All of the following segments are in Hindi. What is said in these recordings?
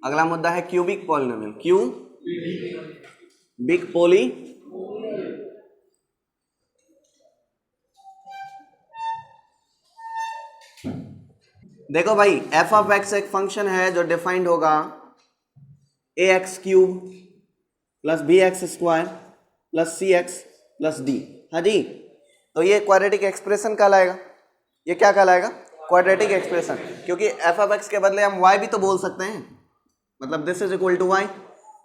अगला मुद्दा है क्यूबिक पॉलिनोमियल। क्यूबिक पॉली देखो भाई, एफ ऑफ एक्स एक फंक्शन है जो डिफाइंड होगा A x cube plus B x square plus C x plus D. हाँ जी, तो ये क्वाड्रेटिक एक्सप्रेशन कहलाएगा। ये क्या कहलाएगा? क्वाड्रेटिक एक्सप्रेशन, क्योंकि एफ ऑफ एक्स के बदले हम वाई भी तो बोल सकते हैं, मतलब this is equal to Y.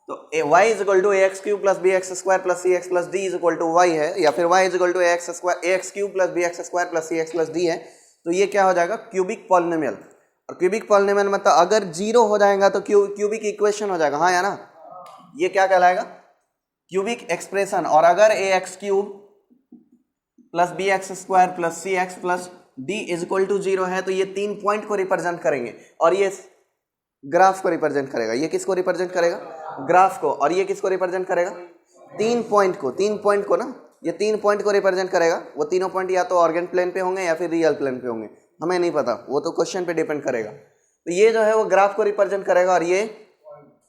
तो Y is equal to A x cube plus B x square plus C x plus D is equal to Y है, या फिर Y is equal to A x cube plus B x square plus C x plus D है। तो ये क्या हो जाएगा? Cubic polynomial. और क्यूबिक पॉलिनोमियल मतलब अगर जीरो हो जाएगा तो क्यूबिक इक्वेशन हो जाएगा। हाँ या ना? ये क्या कहलाएगा? Cubic expression. और अगर A x cube plus B x square plus C x plus D is equal to zero है तो ये 3 पॉइंट को रिप्रेजेंट करेंगे और ये ग्राफ को रिप्रेजेंट करेगा। ये किसको रिप्रेजेंट करेगा? ग्राफ को। और ये किसको रिप्रेजेंट करेगा? 3 पॉइंट को। 3 पॉइंट को ना, ये 3 पॉइंट को रिप्रेजेंट करेगा। वो तीनों पॉइंट या तो ऑर्गन प्लेन पे होंगे या फिर रियल प्लेन पे होंगे, हमें नहीं पता, वो तो क्वेश्चन पे डिपेंड करेगा। तो ये जो है वो ग्राफ को रिप्रेजेंट करेगा और ये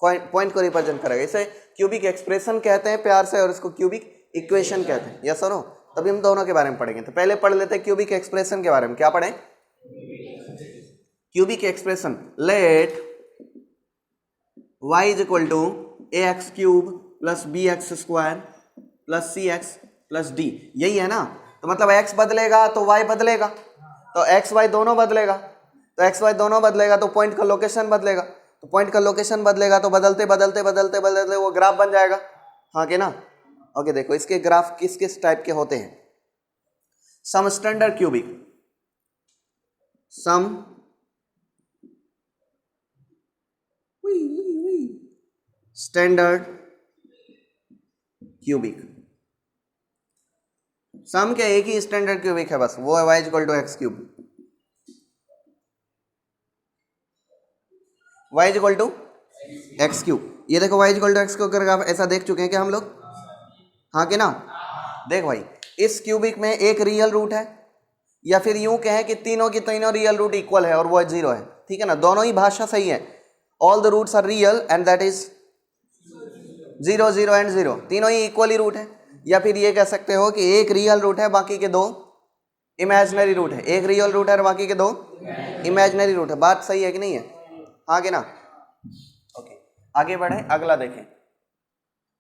पॉइंट को रिप्रेजेंट करेगा। इसे क्यूबिक एक्सप्रेशन कहते हैं प्यार से, और इसको क्यूबिक इक्वेशन कहते हैं। यस और नो? तभी हम दोनों के बारे में पढ़ेंगे। तो पहले पढ़ लेते हैं क्यूबिक एक्सप्रेशन के बारे में। क्या पढ़ें? Cubic expression. Let y is equal to A x cube plus B x square plus C x plus d. यही है ना? तो मतलब x बदलेगा तो y बदलेगा, तो x y दोनों बदलेगा। तो x y दोनों बदलेगा तो पॉइंट का लोकेशन बदलेगा, तो पॉइंट का लोकेशन बदलेगा तो बदलते बदलते बदलते बदलते वो ग्राफ बन जाएगा। हाँ कि ना? ओके, देखो इसके ग्राफ किस किस टाइप के होते हैं। Some standard cubic, some standard cubic. Some के एक ही स्टैंडर्ड क्यूबिक है बस, वो है y equal to x cube. y equal to x cube. ये देखो y equal to x cube का ऐसा देख चुके हैं क्या हम लोग? हाँ कि ना? देख भाई, इस क्यूबिक में एक रियल रूट है, या फिर यूं कहें कि तीनों की तीनों रियल रूट इक्वल है और वो जीरो है। ठीक है ना? दोनों ही भाषा सही है। All the roots are real and that is 0 0 and 0, तीनों ही इक्वली रूट है। या फिर ये कह सकते हो कि एक रियल रूट है, बाकी के दो इमेजिनरी रूट है। एक रियल रूट है और बाकी के दो इमेजिनरी रूट है। बात सही है कि नहीं है? हाँ कि ना? ओके, आगे बढ़े, अगला देखें।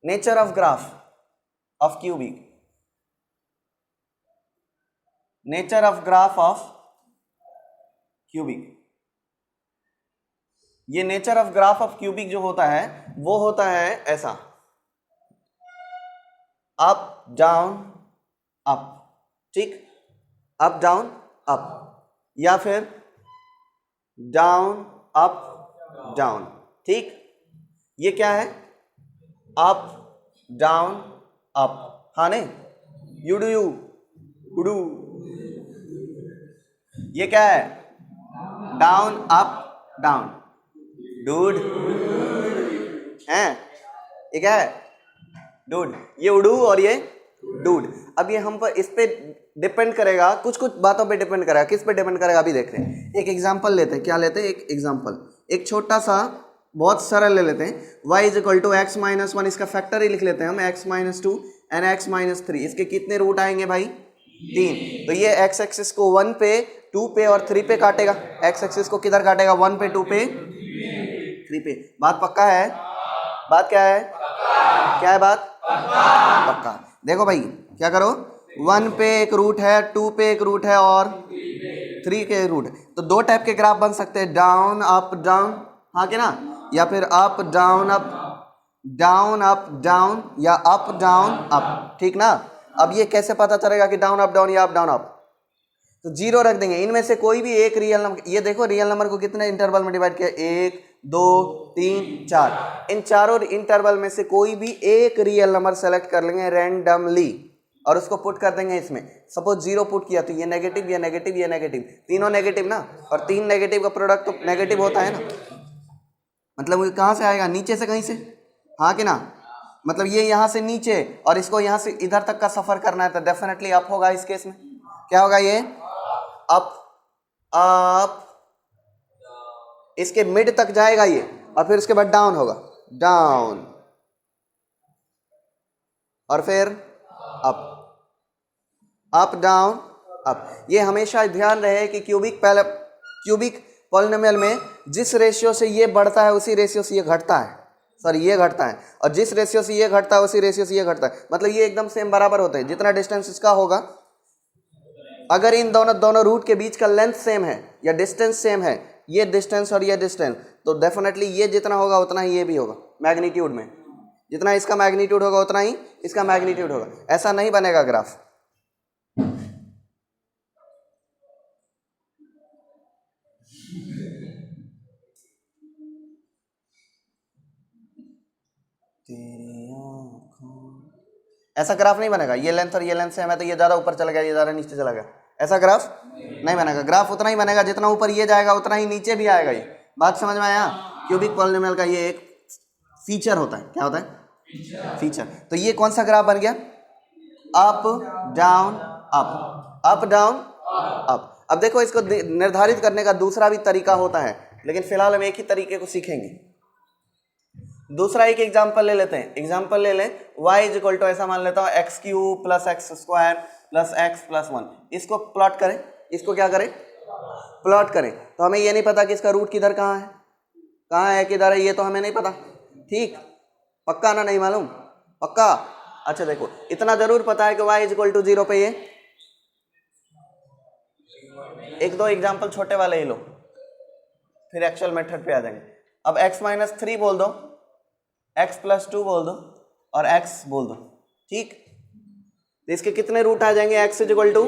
Nature of graph of cubic. Nature of graph of cubic. ये nature of graph of cubic जो होता है वो होता है ऐसा, अप डाउन अप। ठीक, अप डाउन अप, या फिर डाउन अप डाउन। ठीक, ये क्या है? Up down up. हाँ नहीं? You do you do. ये क्या है? डाउन अप डाउन, डूड है। ये क्या है? डूड। ये उडू और ये डूड। अब ये हम पर इस पे डिपेंड करेगा, कुछ कुछ बातों पे डिपेंड करेगा। किस पे डिपेंड करेगा अभी देख रहे हैं। एक एग्जांपल लेते हैं। क्या लेते हैं? एक एग्जांपल, एक छोटा सा बहुत सरल ले लेते हैं। y is equal to x minus 1, इसका फैक्टर ही लिख लेते हैं हम, x minus 2 and x minus 3। इसके कितने रूट आएंगे भाई? 3। तो ये x एक्सिस को 1 पे 2 पे और 3 पे काटेगा। x एक्सिस को किधर काटेगा? 1 पे 2 पे 3 पे। बात पक्का है? बात क्या है? क्या है बात? पक्का। देखो भाई, क्या करो, 1 पे एक रूट है, 2 पे एक रूट है और 3 के रूट है। तो दो टाइप के ग्राफ बन सकते हैं, डाउन अप डाउन। हाँ कि ना? या फिर up down up, down up down, या अप डाउन अप। ठीक ना? अब ये कैसे पता चलेगा कि डाउन अप डाउन या अप डाउन अप? तो जीरो रख देंगे। इनमें से कोई भी एक रियल नंबर, ये देखो रियल नंबर को कितने इंटरवल में डिवाइड किया? 1 2 3 4। इन चारों इंटरवल में से कोई भी एक रियल नंबर सेलेक्ट कर लेंगे रैंडमली और उसको पुट कर देंगे इसमें। सपोज 0 पुट किया तो ये नेगेटिव, ये नेगेटिव, ये नेगेटिव, तीनों नेगेटिव ना। और 3 नेगेटिव का प्रोडक्ट तो नेगेटिव होता है ना। मतलब ये कहाँ से आएगा? नीचे से कहीं से। हाँ कि ना? मतलब ये यहाँ से नीचे और इसको यहाँ से इधर तक का सफर करना है तो डेफिनेटली अप होगा। इस केस में क्या होगा? ये अप अप, इसके मिड तक जाएगा ये, और फिर उसके बाद डाउन होगा, डाउन, और फिर अप, अप डाउन अप। ये हमेशा ध्यान रहे कि क्यूबिक पॉलिनोमियल में जिस रेशियो से ये बढ़ता है उसी रेशियो से ये घटता है, सॉरी ये घटता है, और जिस रेशियो से ये घटता है उसी रेशियो से ये घटता है, मतलब ये एकदम सेम बराबर होते हैं। जितना डिस्टेंस इसका होगा, अगर इन दोनों रूट के बीच का लेंथ सेम है या डिस्टेंस सेम है, ये डिस्टेंस और ये डिस्टेंस, तो डेफिनेटली ये जितना होगा उतना ही ये भी होगा मैग्नीट्यूड में। जितना इसका मैग्नीट्यूड होगा उतना ही इसका मैग्नीट्यूड होगा। ऐसा नहीं बनेगा ग्राफ। ऐसा ग्राफ नहीं बनेगा। ये लेंथ और ये लेंथ सेम है तो ये ज़्यादा ऊपर चला गया, ये ज़्यादा नीचे चला गया, ऐसा ग्राफ नहीं बनेगा। ग्राफ उतना ही बनेगा जितना ऊपर ये जाएगा उतना ही नीचे भी आएगा। ये बात समझ में आया? क्यूबिक पॉलिनोमियल का ये एक फीचर होता है। क्या होता है? फीचर। तो ये कौन सा ग्राफ बन गया? Up down up, up down up. अब देखो, इसको निर्धारित करने का दूसरा भी तरीका होता है, लेकिन फिलहाल हम एक ही तरीके को सीखेंगे। दूसरा एक एग्जाम्पल ले लेते हैं। एग्जाम्पल ले लें, y इज इक्वल टू, ऐसा मान लेता हूँ, x cube plus x square plus x plus 1। इसको प्लॉट करें, इसको क्या करें? प्लॉट करें। तो हमें ये नहीं पता कि इसका रूट किधर कहाँ है किधर है, ये तो हमें नहीं पता। ठीक, पक्का ना? नहीं मालूम? पक्का? अच्छा देखो, इतना जरूर पता है कि y इज इक्वल टू 0 पे ये एक दो एग्जाम्पल छोटे वाले ही लो, फिर एक्चुअल मेथड पे आ जाएंगे। अब x माइनस 3 बोल दो, x प्लस 2 बोल दो और x बोल दो। ठीक, तो इसके कितने रूट आ जाएंगे? x is equal to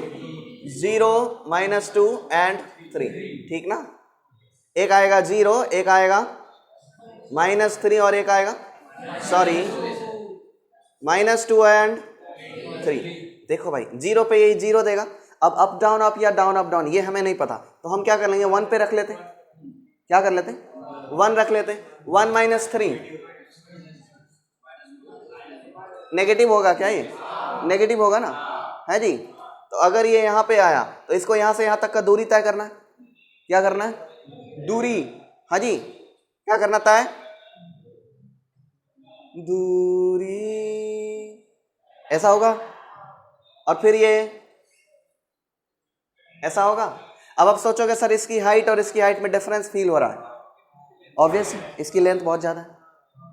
0 minus 2 and 3। ठीक ना? एक आएगा 0, एक आएगा माइनस 3 और एक आएगा, सॉरी, माइनस 2 एंड 3। देखो भाई, 0 पे यही 0 देगा। अब अप डाउन अप या डाउन अप डाउन ये हमें नहीं पता, तो हम क्या कर लेंगे? 1 पे रख लेते। क्या कर लेते? 1 रख लेते। 1 माइनस 3 नेगेटिव होगा क्या? ये नेगेटिव होगा ना, है जी? तो अगर ये यहाँ पे आया तो इसको यहाँ से यहाँ तक का दूरी तय करना है। क्या करना है? दूरी। हाँ जी, क्या करना तय? दूरी। ऐसा होगा, और फिर ये ऐसा होगा। अब आप सोचोगे सर इसकी हाइट और इसकी हाइट में डिफरेंस फील हो रहा है। ऑब्वियस, इसकी लेंथ बहुत ज़्यादा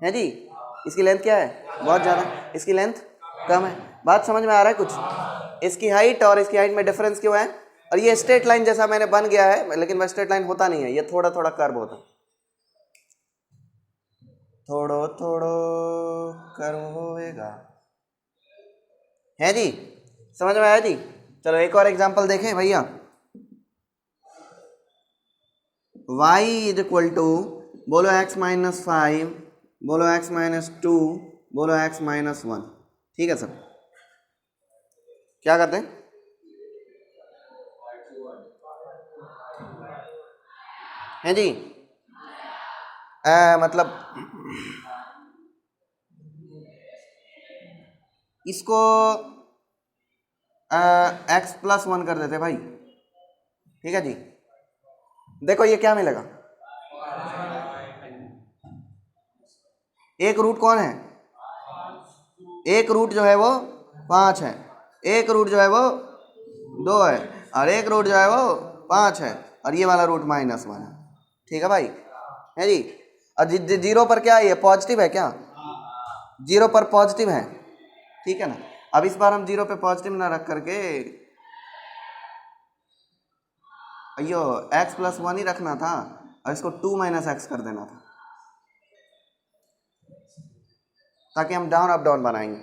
है जी। इसकी लेंथ क्या है? बहुत ज़्यादा। इसकी लेंथ कम है। बात समझ में आ रहा है कुछ? इसकी हाइट और इसकी हाइट में डिफरेंस क्यों है? और ये स्ट्रेट लाइन जैसा मैंने बन गया है, लेकिन वह स्ट्रेट लाइन होता नहीं है, ये थोड़ा थोड़ा कर्व होता है। थोड़ो थोड़ो कर्व होएगा, है जी? समझ में आया जी? चलो एक और एग्जांपल देखें भैया। y इज इक्वल टू, बोलो x माइनस 5, बोलो x माइनस 2, बोलो x माइनस 1। ठीक है सर, क्या करते हैं? हैं जी? मतलब इसको x प्लस 1 कर देते भाई। ठीक है जी? देखो ये क्या मिलेगा? एक रूट कौन है? एक रूट जो है वो 5 है, एक रूट जो है वो 2 है, और एक रूट जो है वो 5 है, और ये वाला रूट माइनस 1 है। ठीक है भाई, है जी? और 0 पर क्या है? ये पॉजिटिव है क्या? 0 पर पॉजिटिव है। ठीक है ना? अब इस बार हम 0 पे पॉजिटिव ना रख करके अयो x प्लस 1 ही रखना था, और इसको 2 माइनस एक्स कर देना था, ताकि हम डाउन अप डाउन बनाएंगे।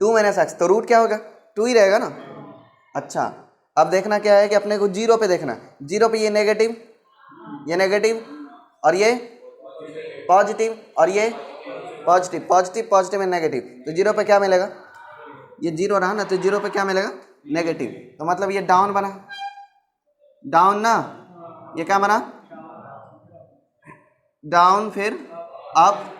2 माइनस एक्स, तो रूट क्या होगा? 2 ही रहेगा ना। अच्छा, अब देखना क्या है कि अपने को 0 पे देखना। 0 पे ये नेगेटिव और ये पॉजिटिव और ये positive, positive positive and negative. तो 0 पे क्या मिलेगा? ये 0 रहा ना, तो 0 पे क्या मिलेगा? नेगेटिव। तो मतलब ये डाउन बना, डाउन ना, ये क्या बना? डाउन, फिर अप।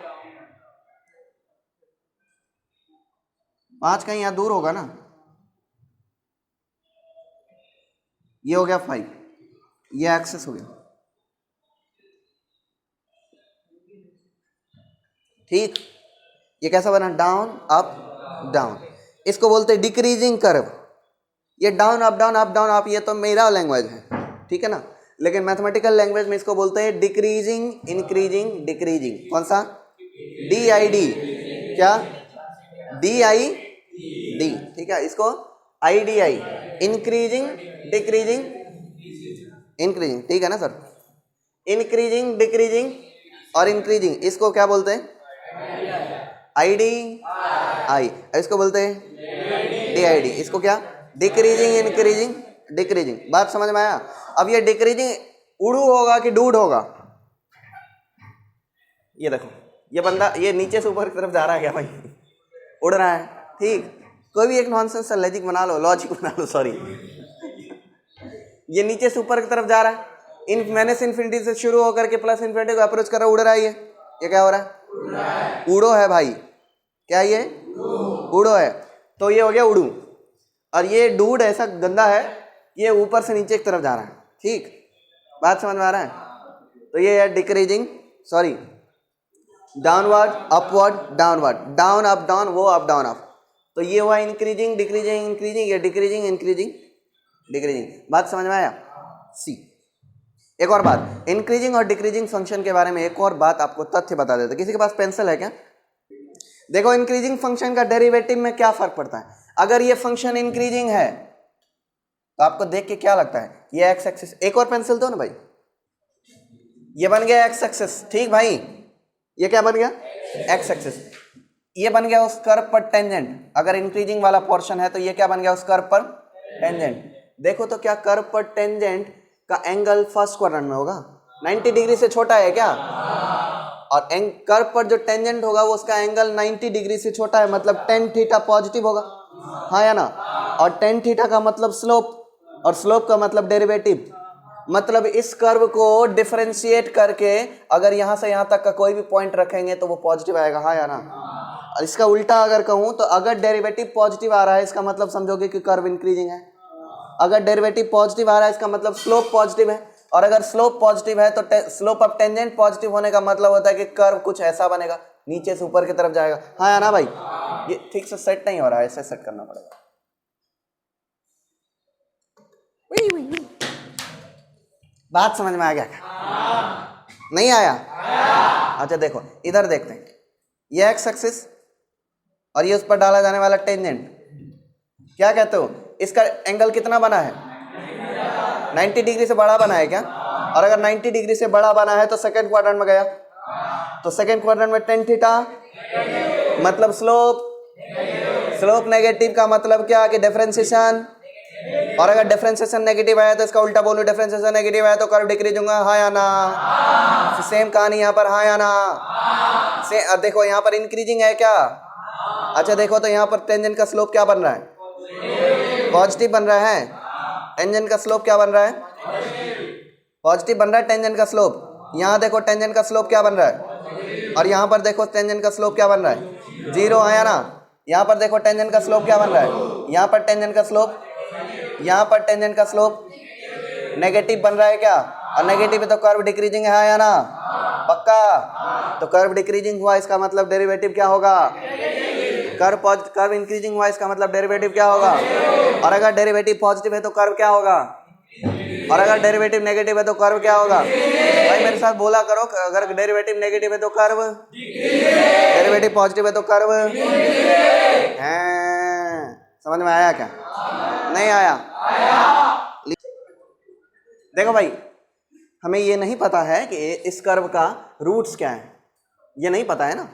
5 कहीं यहाँ दूर होगा ना, ये हो गया 5, ये एक्सेस हो गया। ठीक, ये कैसा बना, डाउन अप डाउन, इसको बोलते हैं डिक्रीजिंग कर्व। ये down up down up down up, ये तो मेरा लैंग्वेज है, ठीक है ना, लेकिन मैथमेटिकल लैंग्वेज में इसको बोलते हैं डिक्रीजिंग इंक्रीजिंग डिक्रीजिंग। कौन सा, डी आई डी, क्या, डी आई डी, ठीक है, इसको I D I, increasing decreasing increasing, ठीक है ना सर, इंक्रीजिंग डिक्रीजिंग और इंक्रीजिंग, इसको क्या बोलते हैं, आई डी आई, इसको बोलते हैं डी आई डी, इसको क्या, डिक्रीजिंग इंक्रीजिंग डिक्रीजिंग। बात समझ में आया। अब ये डिक्रीजिंग उड़ू होगा कि डूड होगा, ये देखो, ये बंदा ये नीचे से ऊपर की तरफ जा रहा है क्या भाई, उड़ रहा है, ठीक, कोई भी एक नॉनसेंस लॉजिक बना लो, लॉजिक बना लो, सॉरी, ये नीचे से ऊपर की तरफ जा रहा है, इन माइनस इन्फिनिटी से शुरू होकर के प्लस इन्फिनिटी को अप्रोच कर रहा है, उड़ रहा है, ये क्या हो रहा है, उड़ो है भाई, क्या ये उड़ो है, तो ये हो गया उड़ू। और ये डूड ऐसा गंदा है, ये ऊपर से नीचे की तरफ जा रहा है, ठीक, बात समझ में आ रहा है। तो ये है decreasing, sorry, downward upward downward, down up down, वो अप डाउन अप, तो ये हुआ इंक्रीजिंग डिक्रीजिंग इंक्रीजिंग, ये डिक्रीजिंग इंक्रीजिंग डिक्रीजिंग। बात समझ में आया। सी, एक और बात, इंक्रीजिंग और डिक्रीजिंग फंक्शन के बारे में एक और बात आपको तथ्य बता देते। किसी के पास पेंसिल है क्या? देखो, इंक्रीजिंग फंक्शन का डेरिवेटिव में क्या फर्क पड़ता है। अगर ये फंक्शन इंक्रीजिंग है तो आपको देख के क्या लगता है, ये एक्स एक्सिस, एक और पेंसिल दो ना भाई, ये बन गया एक्स एक्सिस, ठीक भाई, ये क्या बन गया, एक्स एक्सिस, ये बन गया उस कर्व पर टेंजेंट। अगर इंक्रीजिंग वाला पोर्शन है तो ये क्या बन गया, उस कर्व पर टेंजेंट। देखो तो क्या कर्व पर टेंजेंट का एंगल फर्स्ट क्वाड्रेंट में होगा, 90 डिग्री से छोटा है क्या, और कर्व पर जो टेंजेंट होगा वो उसका एंगल 90 डिग्री से छोटा है, मतलब tan थीटा पॉजिटिव होगा, हाँ या ना। और tan थीटा का मतलब स्लोप, और स्लोप का मतलब डेरिवेटिव, मतलब इस कर्व को डिफरेंशिएट करके अगर यहाँ से यहाँ तक का कोई भी पॉइंट रखेंगे तो वो पॉजिटिव आएगा, हाँ या ना। और इसका उल्टा अगर कहूँ तो अगर डेरिवेटिव पॉजिटिव आ रहा है इसका मतलब समझोगे कि कर्व इंक्रीजिंग है, अगर डेरिवेटिव पॉजिटिव आ रहा है इसका मतलब स्लोप पॉजिटिव है, और अगर स्लोप पॉजिटिव है तो स्लोप ऑफ टेंजेंट पॉजिटिव होने का मतलब होता है कि कर्व कुछ ऐसा बनेगा, नीचे से ऊपर की तरफ जाएगा, हाँ या ना भाई। ये ठीक से सेट नहीं हो रहा है, ऐसे सेट करना पड़ेगा। बात समझ में आ गया क्या? नहीं आया? अच्छा देखो, इधर देखते हैं, ये एक्स एक्सिस और ये उस पर डाला जाने वाला टेंजेंट, क्या कहते हो, इसका एंगल कितना बना है, 90 डिग्री से बड़ा बना है क्या? और अगर 90 डिग्री से बड़ा बना है तो सेकंड क्वाड्रेंट में गया, तो सेकंड क्वाड्रेंट में tan थीटा मतलब स्लोप, स्लोप नेगेटिव का मतलब क्या कि डिफरेंशिएशन, और अगर डिफरेंशिएशन नेगेटिव आया तो इसका उल्टा बोलूं, डिफरेंशिएशन नेगेटिव आया तो कर्व डिक्रीज होगा, हाँ या ना। सेम कहानी यहाँ पर, हाँ या ना। अब देखो यहाँ पर इंक्रीजिंग है क्या, अच्छा देखो तो यहाँ पर टेंजेंट का स्लोप क्या बन रहा है, पॉजिटिव बन रहा है। टेंजेंट का स्लोप क्या बन रहा है, पॉजिटिव बन रहा है टेंजेंट का स्लोप। यहाँ देखो टेंजेंट का स्लोप क्या बन रहा है, और यहाँ पर देखो टेंजेंट का स्लोप क्या बन रहा है, 0 आया ना। यहाँ पर देखो टेंजेंट का स्लोप क्या बन रहा है, यहाँ पर टेंजेंट का स्लोप, यहाँ पर टेंजेंट का स्लोप नेगेटिव बन रहा है क्या, और नेगेटिव है तो कर्व डिक्रीजिंग है, हाँ या ना, पक्का। तो कर्व डिक्रीजिंग हुआ इसका मतलब डेरिवेटिव क्या होगा, कर्व इंक्रीजिंग हुआ इसका मतलब डेरिवेटिव क्या होगा, और अगर डेरिवेटिव पॉजिटिव है तो कर्व क्या होगा, और अगर डेरिवेटिव नेगेटिव है तो कर्व क्या होगा। भाई मेरे साथ बोला करो, अगर डेरिवेटिव नेगेटिव है तो कर्व, डेरिवेटिव पॉजिटिव है तो कर्व है। समझ में आया क्या? नहीं आया? देखो भाई, हमें ये नहीं पता है कि इस कर्व का रूट्स क्या है, ये नहीं पता है ना,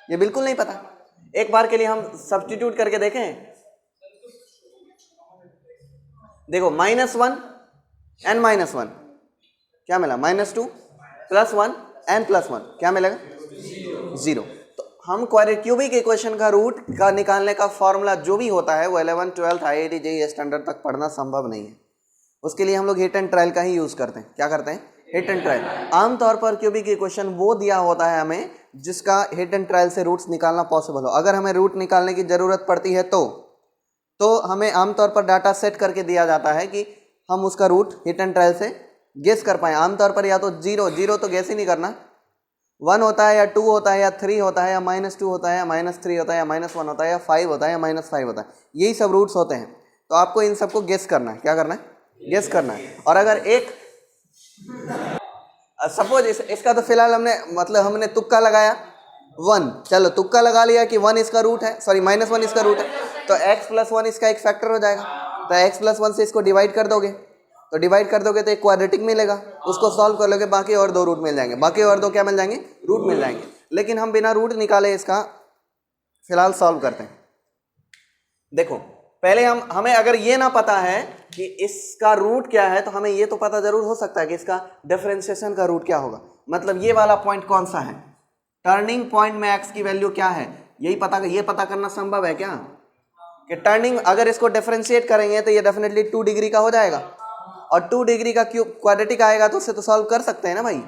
ये बिल्कुल नहीं पता। एक बार के लिए हम सब्स्टिट्यूट करके देखें। देखो -1 n -1 क्या मिला, -2 +1 n +1 क्या मिलेगा, 0। तो हम क्यूबिक इक्वेशन का रूट का निकालने का फॉर्मूला जो भी होता है वो 11th 12th IIT JEE standard तक पढ़ना संभव नहीं है। उसके लिए हम लोग हिट एंड ट्रायल का ही यूज करते हैं। क्या करते हैं, हिट एंड ट्रायल। आमतौर पर क्यूबिक इक्वेशन वो दिया होता है हमें जिसका हिट एंड ट्रायल से रूट्स निकालना पॉसिबल हो। अगर हमें रूट निकालने की जरूरत पड़ती है तो हमें आमतौर पर डाटा सेट करके दिया जाता है कि हम उसका रूट हिट एंड ट्रायल से गेस कर पाए। आमतौर पर या तो 0 तो गेस ही नहीं करना, 1 होता है या 2 होता है या 3 होता है या -2 होता है या -3 होता है या -1 होता है या 5 होता है या -5 होता है, यही सब रूट्स होते हैं। तो आपको इन सबको गेस करना है। क्या करना है? गेस करना है। और अगर एक सपोज इसका तो फिलहाल हमने तुक्का लगाया 1, चलो तुक्का लगा लिया कि 1 इसका रूट है, सॉरी -1 इसका रूट है, तो x + 1 इसका एक फैक्टर हो जाएगा। तो x + 1 से इसको डिवाइड कर दोगे, तो डिवाइड कर दोगे तो एक क्वाड्रेटिक मिलेगा, उसको सॉल्व कर लोगे, बाकी और 2 रूट मिल जाएंगे, बाकी और 2 क्या मिल जाएंगे? रूट मिल जाएंगे। लेकिन हम बिना रूट निकाले इसका फिलहाल सॉल्व करते हैं। देखो पहले हमें अगर ये ना पता है कि इसका रूट क्या है, तो हमें ये तो पता जरूर हो सकता है कि इसका डिफरेंशिएशन का रूट क्या होगा। मतलब ये वाला पॉइंट कौन सा है, टर्निंग पॉइंट में x की वैल्यू क्या है, ये पता करना संभव है क्या? कि टर्निंग अगर इसको डिफरेंशिएट करेंगे तो ये डेफिनेटली 2 डिग्री का हो जाएगा, और 2 डिग्री का क्यूब क्वाड्रेटिक आएगा तो उससे तो सॉल्व कर सकते हैं ना भाई।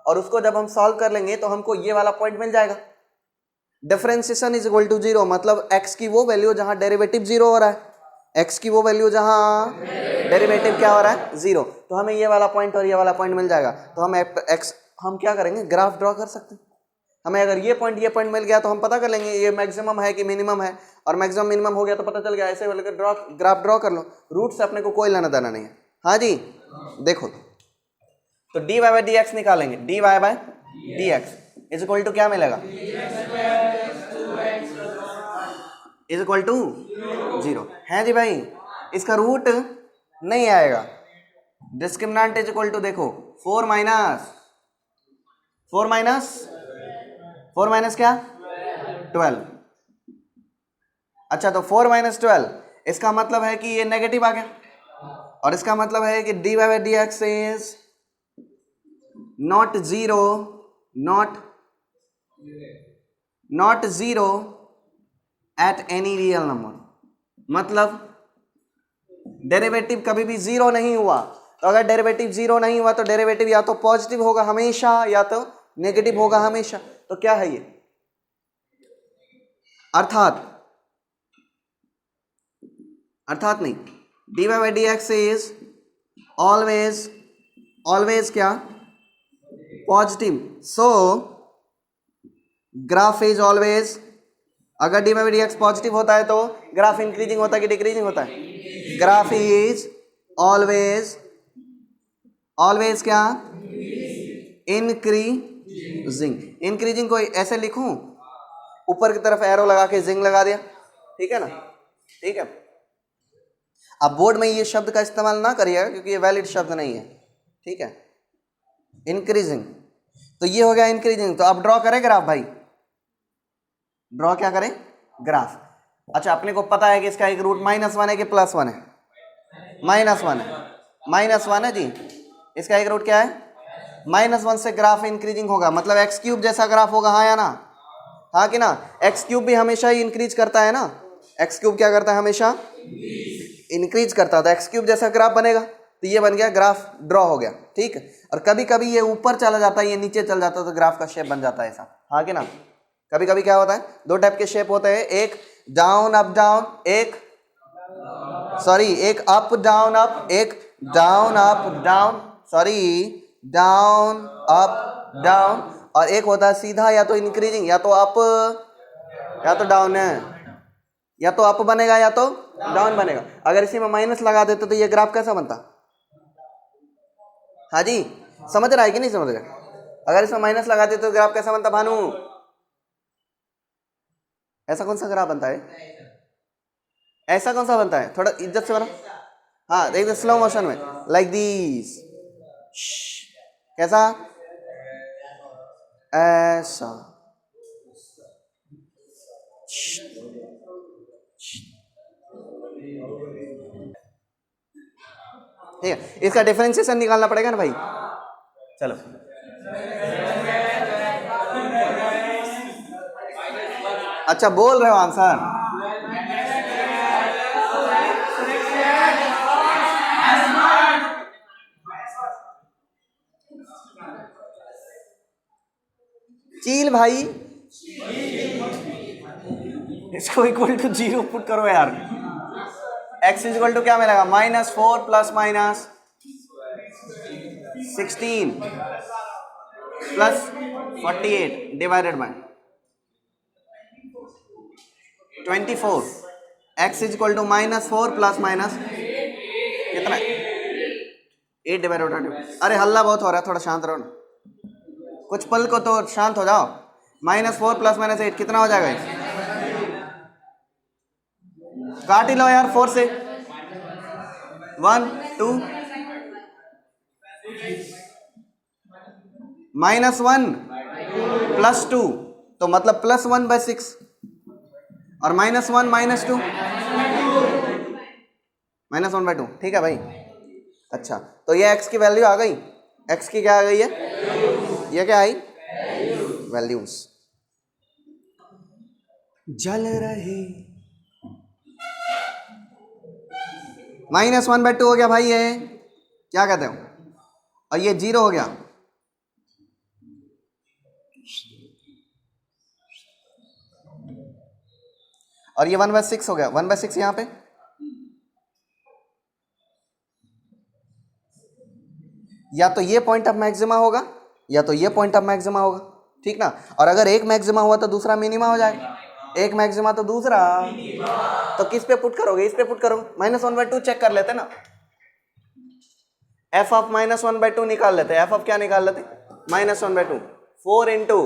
और उसको जब हम सॉल्व कर लेंगे तो हमको ये वाला पॉइंट मिल जाएगा। डिफरेंशिएशन इज इक्वल टू 0, मतलब x की वो वैल्यू जहां डेरिवेटिव 0 हो रहा है, x की वो वैल्यू जहां डेरिवेटिव क्या हो रहा है? 0। तो हमें ये वाला पॉइंट और ये वाला पॉइंट मिल जाएगा। तो हम क्या करेंगे? ग्राफ ड्रॉ कर सकते हैं। हमें अगर ये पॉइंट मिल गया तो हम पता कर लेंगे ये मैक्सिमम है कि मिनिमम है, और मैक्सिमम मिनिमम हो गया तो पता चल गया। ऐसे बोलकर ग्राफ ड्रॉ कर लो, रूट से अपने को कोई लेना देना नहीं है। हाँ जी, देखो तो dy/dx निकालेंगे, dy/dx इज इक्वल टू क्या मिलेगा? इज इक्वल टू 0 है जी भाई। इसका रूट नहीं आएगा। डिस्क्रिमिनेंट इज इक्वल टू देखो 4 माइनस क्या? 12। अच्छा, तो 4 - 12 इसका मतलब है कि ये नेगेटिव आ गया, और इसका मतलब है कि dy/dx is not zero at any real number. मतलब डेरिवेटिव कभी भी 0 नहीं हुआ। तो अगर डेरिवेटिव 0 नहीं हुआ तो डेरिवेटिव या तो पॉजिटिव होगा हमेशा या तो नेगेटिव होगा हमेशा। तो क्या है ये? अर्थात नहीं, dy/dx इज ऑलवेज क्या? Positive. So graph is always, अगर dy/dx पॉजिटिव होता है तो ग्राफ इंक्रीजिंग होता है कि डिक्रीजिंग होता है? ग्राफ इज ऑलवेज क्या? इंक्रीजिंग को ऐसे लिखूं, ऊपर की तरफ एरो लगा के जिंग लगा दिया, ठीक है ना? ठीक है। अब बोर्ड में ये शब्द का इस्तेमाल ना करिएगा क्योंकि ये वैलिड शब्द नहीं है, ठीक है? इंक्रीजिंग, तो ये हो गया इंक्रीजिंग। तो अब ड्रॉ करें ग्राफ भाई, ड्रॉ क्या करें? ग्राफ। अच्छा, अपने को पता है कि इसका एक रूट -1 है कि +1 है? -1 है जी। इसका एक रूट क्या है? -1 से ग्राफ इंक्रीजिंग होगा, मतलब x³ जैसा ग्राफ होगा, हाँ या ना? हाँ कि ना? x³ भी हमेशा ही इंक्रीज करता है ना? x³ क्या करता है? हमेशा इंक्रीज करता है। तो x³ जैसा ग्राफ बनेगा, तो ये बन गया, ग्राफ ड्रॉ हो गया, ठीक है? और कभी कभी ये ऊपर चला जाता है, ये नीचे चल जाता है, तो ग्राफ का शेप बन जाता है ऐसा, हाँ कि ना? कभी कभी क्या होता है, 2 टाइप के शेप होते हैं, एक डाउन अप डाउन, एक अप डाउन अप, एक down up down, down up down, और एक होता है सीधा, या तो इंक्रीजिंग, या तो अप या तो डाउन है, या तो अप बनेगा या तो डाउन बनेगा। अगर इसी में माइनस लगा देते तो ये ग्राफ कैसा बनता? हाँ जी, समझ रहा है कि नहीं समझ रहा? अगर इसमें माइनस लगा देते तो ग्राफ कैसा बनता भानु? ऐसा कौन सा ग्राफ बनता है? ऐसा कौन सा बनता है? थोड़ा इज्जत से बना, हाँ देख, स्लो मोशन में, लाइक दिस। कैसा? ऐसा। ठीक है, इसका डिफरेंशिएशन निकालना पड़ेगा ना भाई। चलो, अच्छा बोल रहे हो आंसर? चील भाई, इसको इक्वल टू 0 पुट करो यार। x इज इक्वल टू क्या मिलेगा? -4 + -16 plus 48 divided by 24, x is equal to -4 plus minus कितना 8 डिवाइडेड बाय 2। अरे हल्ला बहुत हो रहा है, थोड़ा शांत रहो ना, कुछ पल को तो शांत हो जाओ। -4 प्लस -8 कितना हो जाएगा? काट ही लो यार 4 से, 1 2 -1 +2 तो मतलब +1/6 और -1 -2 -1/2। ठीक है भाई। अच्छा तो ये x की वैल्यू आ गई, x की क्या आ गई है? ये क्या आई? वैल्यूज। जल रही -1/2 हो गया भाई, ये क्या कहते हो? और ये 0 हो गया, और ये 1/6 हो गया। 1/6 यहाँ पे, या तो ये पॉइंट ऑफ मैक्सिमा होगा या तो ये पॉइंट ऑफ मैक्सिमा होगा, ठीक ना। और अगर एक मैक्सिमा हुआ तो दूसरा मिनिमा हो जाएगा, एक मैक्सिमा तो दूसरा। तो किस पे पुट करोगे? इस पे पुट करो। -1/2 चेक कर लेते ना, f ऑफ -1/2 निकाल लेते। f ऑफ क्या निकाल लेते? -1/2। 4 इंटू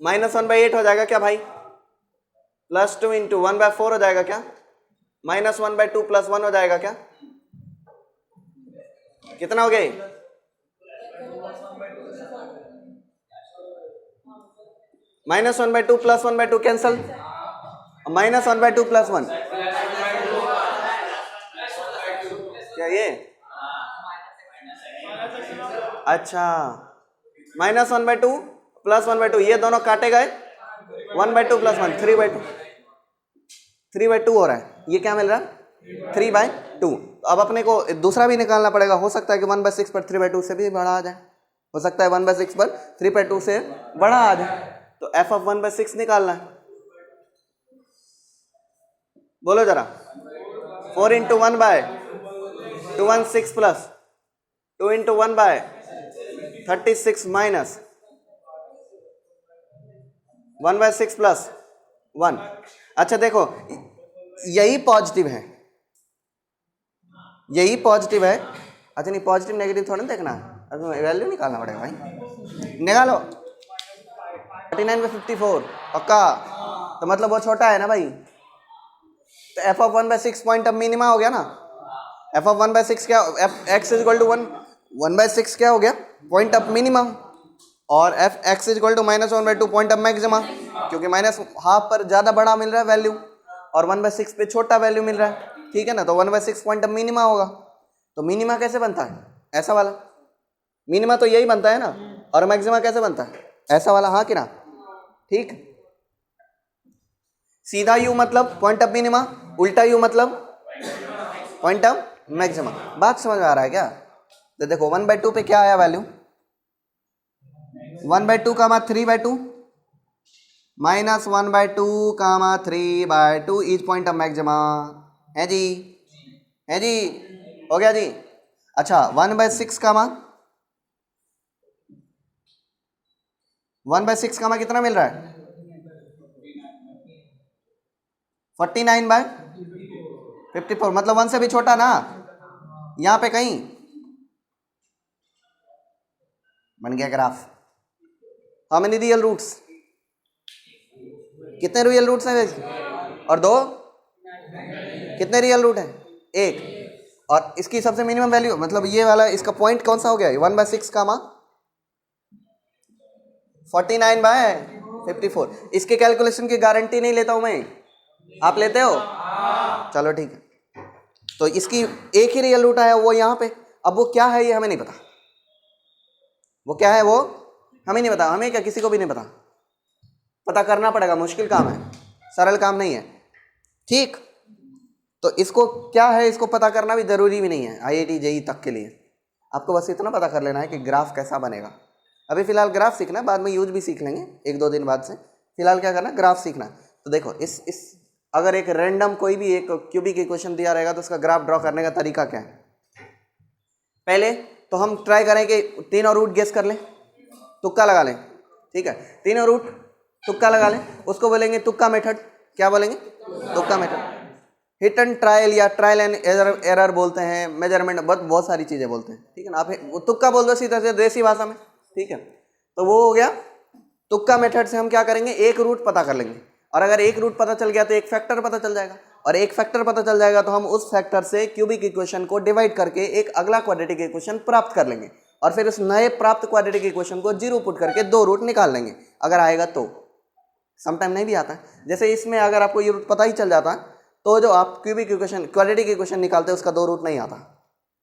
-1/8 हो जाएगा क्या भाई? +2 इंटू 1/4 हो जाएगा क्या? -1/2 + 1 हो जाएगा क्या? कितना हो गए? -1/2 + 1/2 कैंसल, -1/2 + 1 क्या ये? अच्छा -1/2 + 1/2 ये दोनों काटे गए, 1/2 + 1 3/2, 3/2 हो रहा है। ये क्या मिल रहा है? 3/2। तो अब अपने को दूसरा भी निकालना पड़ेगा। हो सकता है कि 1/6 पर 3/2 से भी बड़ा आ जाए, हो सकता है 1/6 पर 3/2 से बड़ा आ जाए। तो f ऑफ 1/6 निकालना है। बोलो जरा। 4 इंटू 1/216 प्लस 2 इंटू 1/36 माइनस 1/6 + 1। अच्छा देखो, यही पॉजिटिव है, यही पॉजिटिव है। अच्छा नहीं, पॉजिटिव नेगेटिव थोड़ा देखना है, अभी वैल्यू निकालना पड़ेगा भाई। निकालो 49/54 पक्का, तो मतलब वो छोटा है ना भाई। तो f of 1/6 point of minima हो गया ना। f ऑफ 1/6 क्या? x इज इक्वल टू 1/6 क्या हो गया? Point of minima. और x is equal to -1/2 point of maxima, क्योंकि -½ पर ज़्यादा बड़ा मिल रहा है वैल्यू और 1/6 पे छोटा वैल्यू मिल रहा है, ठीक है ना। तो 1/6 पॉइंट ऑफ मिनिमा होगा। तो मिनिमा कैसे बनता है? ऐसा वाला मिनिमा तो यही बनता है ना। और मैक्सिमा कैसे बनता है? ऐसा वाला, हाँ कि ना? ठीक, सीधा यू मतलब पॉइंट ऑफ मिनिमा, उल्टा यू मतलब पॉइंट ऑफ मैक्सिमा। बात समझ में आ रहा है क्या? तो देखो 1/2 पे क्या आया वैल्यू? 1/2 का 3/2 -1/2 3/2 इज पॉइंट ऑफ मैक्सिमा। है जी, है जी, हो गया जी। अच्छा 1/6 का 1/6 का कितना मिल रहा है? 49/54, मतलब 1 से भी छोटा ना। यहाँ पे कहीं बन गया graph. How many real roots? कितने रियल रूट्स हैं वैसे? और 2 कितने रियल रूट हैं? 1। और इसकी सबसे मिनिमम वैल्यू मतलब ये वाला, इसका पॉइंट कौन सा हो गया? 1/6 का 49/54। इसके कैलकुलेशन की गारंटी नहीं लेता हूं मैं, आप लेते हो? चलो ठीक है। तो इसकी एक ही रियल रूट है वो यहाँ पे। अब वो क्या है ये हमें नहीं पता, वो क्या है वो हमें नहीं पता। हमें क्या, किसी को भी नहीं पता। पता करना पड़ेगा, मुश्किल काम है, सरल काम नहीं है, ठीक। तो इसको क्या है, इसको पता करना भी जरूरी भी नहीं है IIT JEE तक के लिए। आपको बस इतना पता कर लेना है कि ग्राफ कैसा बनेगा। अभी फिलहाल ग्राफ सीखना है, बाद में यूज भी सीख लेंगे 1-2 दिन बाद से। फिलहाल क्या करना, ग्राफ सीखना। तो देखो इस अगर एक रैंडम कोई भी एक क्यूबिक इक्वेशन दिया रहेगा तो उसका ग्राफ ड्रॉ करने का तरीका क्या है? पहले तो हम ट्राई करें कि तीनों रूट गेस कर लें, तुक्का लगा लें, ठीक है, तीनों रूट तुक्का लगा लें, उसको बोलेंगे तुक्का मेथड। क्या बोलेंगे? तुक्का मेथड। हिट एंड ट्रायल या ट्रायल एंड एरर बोलते हैं, मेजरमेंट, बहुत सारी चीजें बोलते हैं, ठीक है ना। आप वो तुक्का बोल दो सीधा से देसी भाषा में, ठीक है। तो वो हो गया तुक्का मेथड से हम क्या करेंगे, एक रूट पता कर लेंगे, और अगर एक रूट पता चल गया तो एक फैक्टर पता चल जाएगा, और एक फैक्टर पता चल जाएगा तो हम उस फैक्टर से क्यूबिक इक्वेशन को डिवाइड करके एक अगला क्वाड्रेटिक इक्वेशन प्राप्त कर लेंगे, और फिर उस नए प्राप्त क्वाड्रेटिक इक्वेशन को जीरो पुट करके दो रूट निकाल लेंगे अगर आएगा तो। समटाइम नहीं भी आता है, जैसे इसमें अगर आपको ये रूट पता ही चल जाता तो जो आप क्यूबिक इक्वेशन क्वाड्रेटिक इक्वेशन निकालते हैं उसका दो रूट नहीं आता।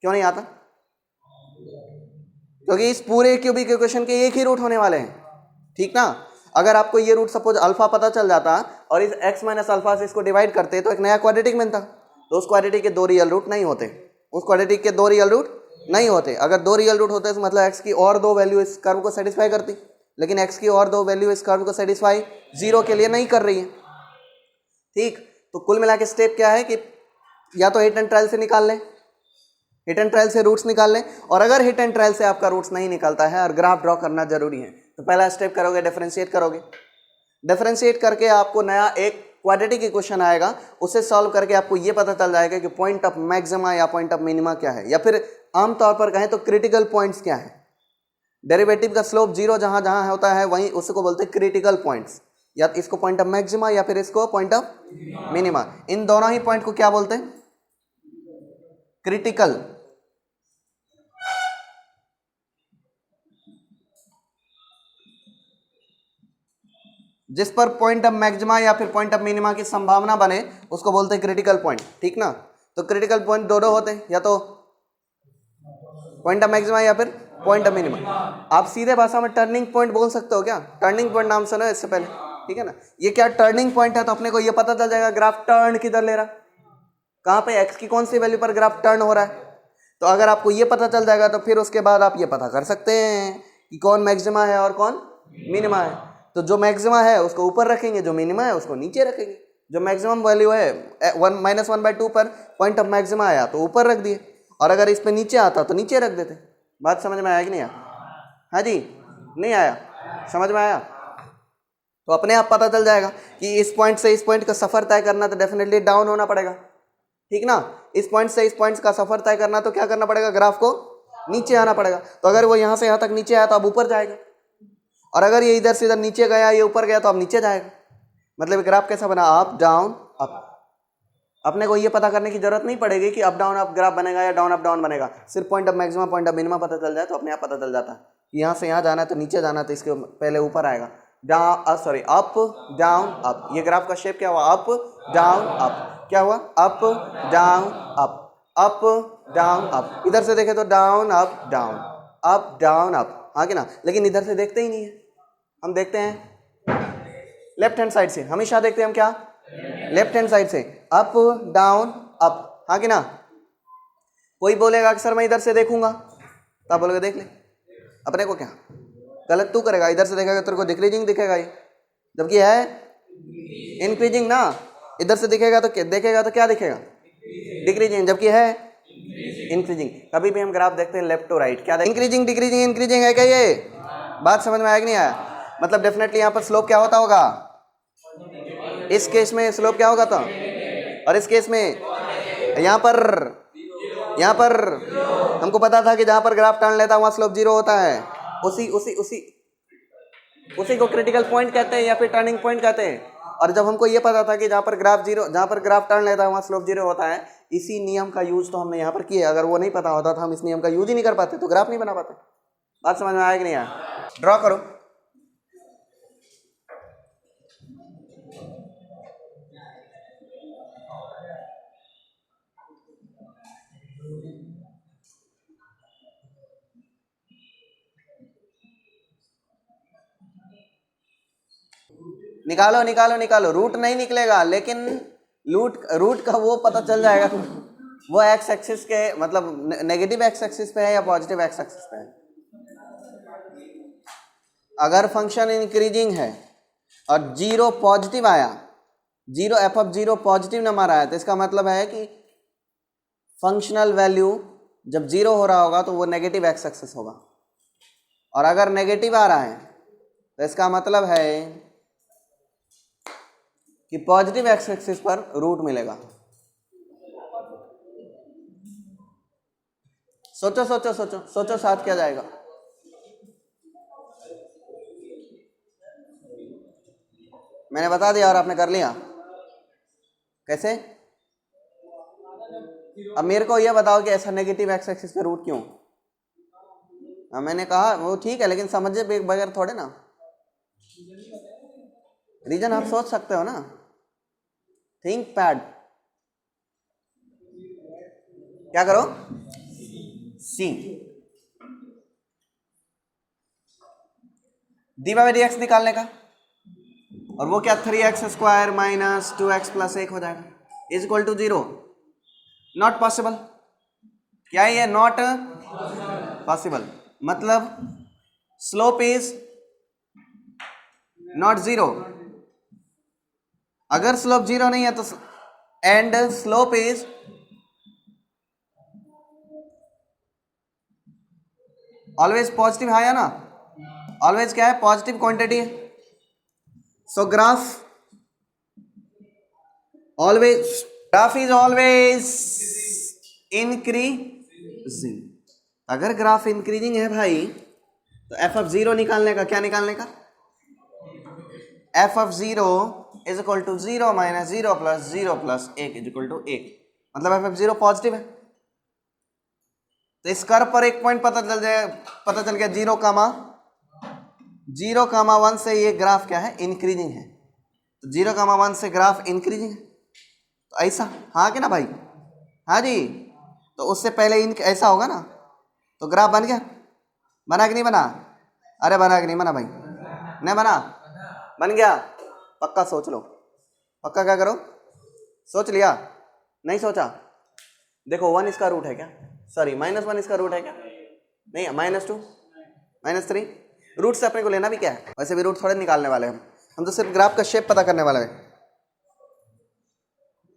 क्यों नहीं आता? क्योंकि इस पूरे क्यूबिक इक्वेशन के एक ही रूट होने वाले हैं, ठीक ना। अगर आपको ये रूट सपोज अल्फा पता चल जाता और इस x माइनस अल्फा से इसको डिवाइड करते तो एक नया क्वाड्रेटिक बनता, तो उस क्वाड्रेटिक के दो रियल रूट नहीं होते, उस क्वाड्रेटिक के दो रियल रूट नहीं होते। अगर दो रियल रूट होते तो मतलब x की और दो वैल्यू इस कर्व को सेटिस्फाई करती, लेकिन x की और दो वैल्यू इस कर्व को सेटिस्फाई जीरो के लिए नहीं कर रही है, ठीक। तो कुल मिला के स्टेप क्या है कि या तो हिट एंड ट्रायल से निकाल लें, हिट एंड ट्रायल से रूट्स निकाल लें, और अगर हिट एंड ट्रायल से आपका रूट्स नहीं निकलता है और ग्राफ ड्रॉ करना जरूरी है तो पहला स्टेप करोगे डिफरेंशिएट करोगे, डिफरेंशिएट करके आपको नया एक क्वाड्रेटिक इक्वेशन आएगा, उसे सॉल्व करके आपको ये पता चल जाएगा कि पॉइंट ऑफ मैक्सिमा या पॉइंट ऑफ मिनिमा क्या है, या फिर आमतौर पर कहें तो क्रिटिकल पॉइंट्स क्या है। डेरिवेटिव का स्लोप जीरो जहां जहां होता है वहीं उसको बोलते हैं क्रिटिकल पॉइंट्स, या इसको पॉइंट ऑफ मैक्सिमा या फिर इसको पॉइंट ऑफ मिनिमा। इन दोनों ही पॉइंट को क्या बोलते हैं? क्रिटिकल। जिस पर पॉइंट ऑफ मैक्सिमा या फिर पॉइंट ऑफ मिनिमा की संभावना बने उसको बोलते हैं क्रिटिकल पॉइंट, ठीक ना। तो क्रिटिकल पॉइंट दो होते हैं, या तो पॉइंट ऑफ मैक्सिमा या फिर पॉइंट ऑफ मिनिमा। आप सीधे भाषा में टर्निंग पॉइंट बोल सकते हो क्या? टर्निंग पॉइंट नाम सुना है इससे पहले, ठीक है ना। ये क्या टर्निंग पॉइंट है तो अपने को ये पता चल जाएगा ग्राफ टर्न किधर ले रहा, कहाँ पे x की कौन सी वैल्यू पर ग्राफ टर्न हो रहा है। तो अगर आपको ये पता चल जाएगा तो फिर उसके बाद आप ये पता कर सकते हैं कि कौन मैक्सिमा है और कौन मिनिमा है। तो जो मैक्सिमा है उसको ऊपर रखेंगे, जो मिनिमा है उसको नीचे रखेंगे। जो मैक्सिमम वैल्यू है -1/2 पर पॉइंट ऑफ मैक्सिमा आया तो ऊपर रख दिए, और अगर इस पे नीचे आता तो नीचे रख देते। बात समझ में आया कि नहीं आया? हाँ जी, नहीं आया? समझ में आया? तो अपने आप पता चल जाएगा कि इस पॉइंट से इस पॉइंट का सफर तय करना तो डेफिनेटली डाउन होना पड़ेगा, ठीक ना। इस पॉइंट से इस पॉइंट का सफर तय करना तो क्या करना पड़ेगा, ग्राफ को नीचे आना पड़ेगा। तो अगर वो यहाँ से यहाँ तक नीचे आया तो अब ऊपर जाएगा, और अगर ये इधर से इधर नीचे गया, ये ऊपर गया तो अब नीचे जाएगा। मतलब ग्राफ कैसा बना, अप डाउन अप। अपने को ये पता करने की जरूरत नहीं पड़ेगी कि अप डाउन अप ग्राफ बनेगा या डाउन अप डाउन बनेगा, सिर्फ point of maxima point of minima पता चल जाए तो अपने आप पता चल जाता है कि यहाँ से यहाँ जाना है तो नीचे जाना, तो इसके पहले ऊपर आएगा, अप डाउन अप। ये ग्राफ का शेप क्या हुआ, अप डाउन अप। क्या हुआ, up down up down up. इधर से देखे तो डाउन अप डाउन अप, हाँ कि ना। लेकिन इधर से देखते ही नहीं है, हम देखते हैं लेफ्ट हैंड साइड से, हमेशा देखते हैं हम क्या, लेफ्ट हैंड साइड से, अप डाउन अप, हाँ कि ना। कोई बोलेगा कि सर मैं इधर से देखूंगा, तो आप बोलोगे देख ले, अपने को क्या गलत तू करेगा, इधर से देखेगा तेरे को डिक्रीजिंग दिखेगा ये, जबकि है इंक्रीजिंग ना। इधर से दिखेगा तो क्या दिखेगा, डिक्रीजिंग, जबकि है इंक्रीजिंग। कभी भी हम ग्राफ देखते हैं लेफ्ट टू राइट, क्या इंक्रीजिंग डिक्रीजिंग, इंक्रीजिंग है क्या ये? बात समझ में आया कि नहीं आया? मतलब डेफिनेटली यहाँ पर स्लोप क्या होता होगा, इस केस में स्लोप क्या होगा था, और इस केस में यहाँ पर हमको पता था कि जहाँ पर ग्राफ टर्न लेता है वहाँ स्लोप जीरो होता है। उसी को क्रिटिकल पॉइंट कहते हैं या फिर टर्निंग पॉइंट कहते हैं। और जब हमको ये पता था कि जहाँ पर ग्राफ टर्न लेता है वहाँ स्लोप जीरो होता है, इसी नियम का यूज तो हमने यहाँ पर किया। अगर वो नहीं पता होता तो हम इस नियम का यूज ही नहीं कर पाते, तो ग्राफ नहीं बना पाते। बात समझ में आया कि नहीं आया? ड्रॉ करो। निकालो। रूट नहीं निकलेगा, लेकिन रूट का वो पता चल जाएगा वो एक्स एक्सिस के, मतलब नेगेटिव एक्स एक्सिस पे है या पॉजिटिव एक्स एक्सिस पे है। अगर फंक्शन इंक्रीजिंग है और जीरो पॉजिटिव आया, zero F of zero positive number आया, तो इसका मतलब है कि फंक्शनल वैल्यू जब जीरो हो रहा होगा तो वो नेगेटिव एक्स एक्सिस होगा, और अगर नेगेटिव आ रहा है तो इसका मतलब है कि पॉजिटिव एक्स एक्सिस पर रूट मिलेगा। सोचो सोचो सोचो सोचो, साथ क्या जाएगा? मैंने बता दिया और आपने कर लिया। कैसे? अब मेरे को यह बताओ कि ऐसा नेगेटिव एक्स एक्सिस पे रूट क्यों? मैंने कहा वो ठीक है, लेकिन समझे बगैर थोड़े ना, रीजन आप सोच सकते हो ना, थिंक पैड। क्या करो? See d by d x निकालने का, और वो क्या 3x² माइनस 2x प्लस 1 हो जाएगा, is equal to 0। Not possible. क्या ये नॉट पॉसिबल? मतलब स्लोप इज नॉट 0। अगर स्लोप 0 नहीं है तो and slope is always positive है या ना? ऑलवेज क्या है? पॉजिटिव क्वांटिटी है। So graph is always increasing. अगर ग्राफ इंक्रीजिंग है भाई तो एफ ऑफ 0 निकालने का, क्या निकालने का? F of 0 is equal to 0 minus 0 plus 0 plus 1 is equal to 1। मतलब एफ ऑफ 0 पॉजिटिव है। तो इस कर्व पर एक पॉइंट पता चल गया 0,1 से ये ग्राफ क्या है? इंक्रीजिंग है। तो 0,1 से ग्राफ इंक्रीजिंग है, तो ऐसा, हाँ कि ना भाई? हाँ जी। तो उससे पहले ऐसा होगा ना, तो ग्राफ बन गया। बना कि नहीं बना? अरे बना कि नहीं बना भाई? नहीं बना? बन गया? पक्का सोच लो। पक्का क्या करो? सोच लिया? नहीं सोचा? देखो 1 इसका रूट है क्या? सॉरी -1 इसका रूट है क्या? नहीं, -2 -3 रूट से अपने को लेना भी क्या है? वैसे भी रूट थोड़े निकालने वाले हम तो सिर्फ ग्राफ का शेप पता करने वाले हैं।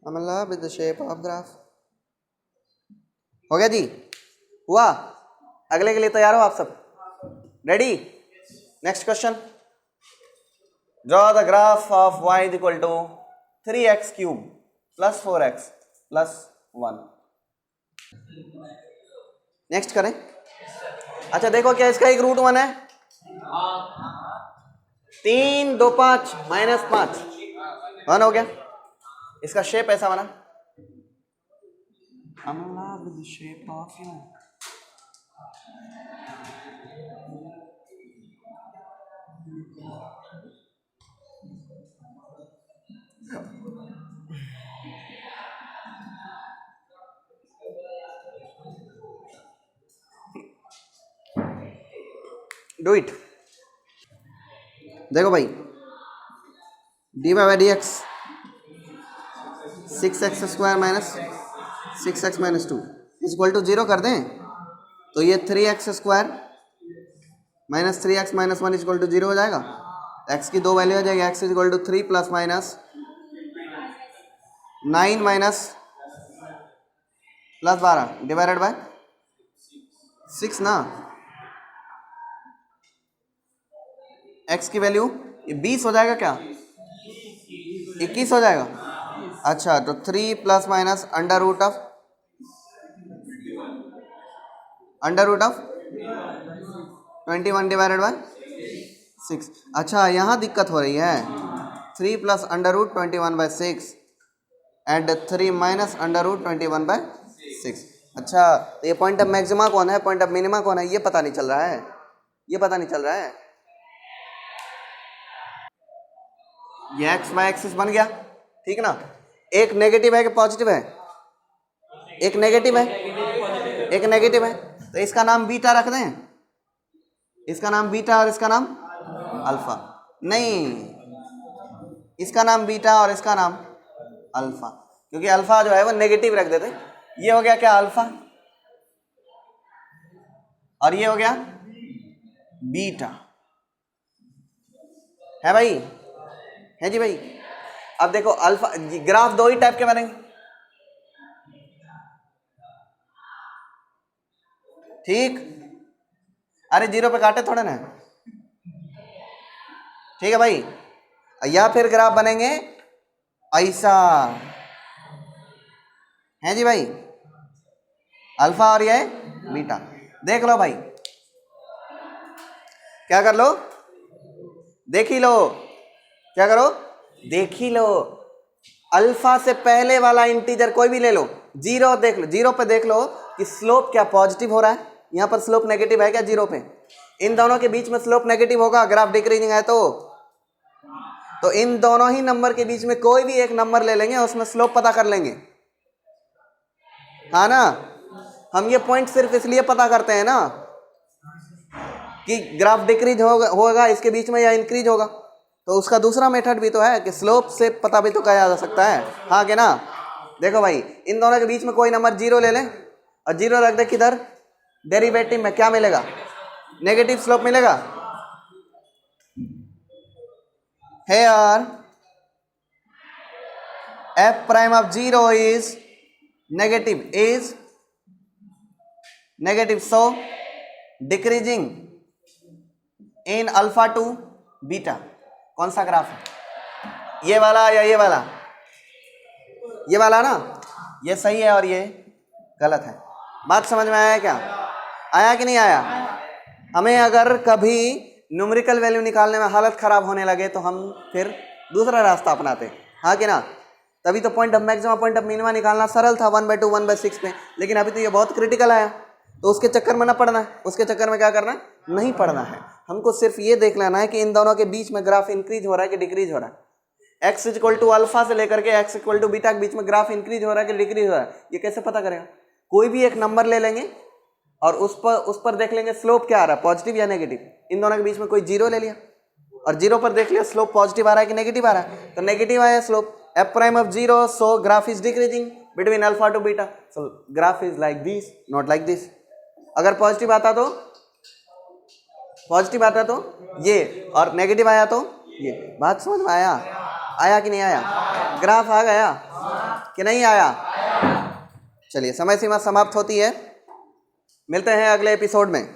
मतलब with the shape of graph. हो गया जी? हुआ? अगले के लिए तैयार हो आप सब? Ready? Next question. Draw the graph of y is equal to 3x³ plus 4x plus 1। Next करें। अच्छा देखो, क्या इसका एक रूट 1 है? 3 2 5 -5 1 हो गया। इसका शेप ऐसा बना। I'm in love with the shape of you. Do it. देखो भाई, d by d x 6x² minus 6x minus 2 is equal to 0 कर दें तो ये 3x² minus 3x minus 1 is equal to 0 हो जाएगा। x की दो वैल्यू हो जाएगी, x is equal to 3 plus minus 9 minus plus 12 divided by 6 ना। x की वैल्यू ये 20 हो जाएगा, क्या 21 हो जाएगा? अच्छा, तो 3 plus minus under root of 21 divided by 6। अच्छा, यहाँ दिक्कत हो रही है। 3 plus under root 21 by 6 and 3 minus under root 21 by 6। अच्छा, तो ये पॉइंट ऑफ मैक्सिमा कौन है, पॉइंट ऑफ मिनिमा कौन है, ये पता नहीं चल रहा है। ये पता नहीं चल रहा है। ये एक्स बाय एक्सिस बन गया, ठीक ना? एक नेगेटिव है कि पॉजिटिव है? एक नेगेटिव है, एक नेगेटिव है, तो इसका नाम बीटा रख दें। इसका नाम बीटा और इसका नाम अल्फा। नहीं, इसका नाम बीटा और इसका नाम अल्फा, क्योंकि अल्फा जो है वो नेगेटिव रख देते। ये हो गया क्या? अल्फा। और ये हो गया बीटा। है भाई? है जी भाई? अब देखो अल्फा, ग्राफ दो ही टाइप के बनेंगे। ठीक, अरे 0 पे काटे थोड़े ना, ठीक है भाई। या फिर ग्राफ बनेंगे ऐसा, है जी भाई, अल्फा और ये बीटा। देख लो भाई, क्या कर लो, देख ही लो, क्या करो, देख ही लो। अल्फा से पहले वाला इंटीजर कोई भी ले लो, 0 देख लो, 0 पे देख लो कि स्लोप क्या पॉजिटिव हो रहा है, यहाँ पर स्लोप नेगेटिव है क्या 0 पे, इन दोनों के बीच में स्लोप नेगेटिव होगा, ग्राफ डिक्रीजिंग है तो इन दोनों ही नंबर के बीच में कोई भी एक नंबर ले लेंगे, उसमें स्लोप पता कर लेंगे, हाँ ना। हम ये पॉइंट सिर्फ इसलिए पता करते हैं ना कि ग्राफ डिक्रीज होगा इसके बीच में या इंक्रीज होगा, तो उसका दूसरा मेथड भी तो है कि स्लोप से पता भी तो किया जा सकता है, हाँ कि ना। देखो भाई, इन दोनों के बीच में कोई नंबर 0 ले लें और 0 रख दे किधर, डेरिवेटिव में, क्या मिलेगा, नेगेटिव स्लोप मिलेगा। Here f prime of 0 is negative, so decreasing in alpha to beta। कौन सा ग्राफ है, ये वाला या ये वाला, ये वाला ना, ये सही है और ये गलत है। बात समझ में आया क्या, आया कि नहीं आया। हमें अगर कभी न्यूमेरिकल वैल्यू निकालने में हालत खराब होने लगे तो हम फिर दूसरा रास्ता अपनाते, हाँ कि ना। तभी तो point of maxima point of minima निकालना सरल था 1/2 1/6 में, लेकिन अभी तो ये बहुत क्रिटिकल आया, तो उसके चक्कर में ना पड़ना है, उसके चक्कर में क्या करना है, नहीं पड़ना है। हमको सिर्फ ये देख लेना है कि इन दोनों के बीच में ग्राफ इंक्रीज हो रहा है कि डिक्रीज हो रहा है। x = अल्फा से लेकर के x = बीटा के बीच में ग्राफ इंक्रीज हो रहा है कि डिक्रीज हो रहा है, ये कैसे पता करेगा। कोई भी एक नंबर ले लेंगे और उस पर देख लेंगे स्लोप क्या आ रहा है, पॉजिटिव या नेगेटिव। इन दोनों के बीच में कोई 0 ले लिया और 0 पर देख लिया स्लोप पॉजिटिव आ रहा है कि नेगेटिव आ रहा है, तो नेगेटिव आया slope. f prime of 0, so graph is decreasing between alpha to beta, so graph is like this, not like this। अगर पॉजिटिव आता तो ये, और नेगेटिव आया तो ये। बात समझ में आया कि नहीं आया, ग्राफ आ गया कि नहीं आया। चलिए, समय सीमा समाप्त होती है, मिलते हैं अगले एपिसोड में।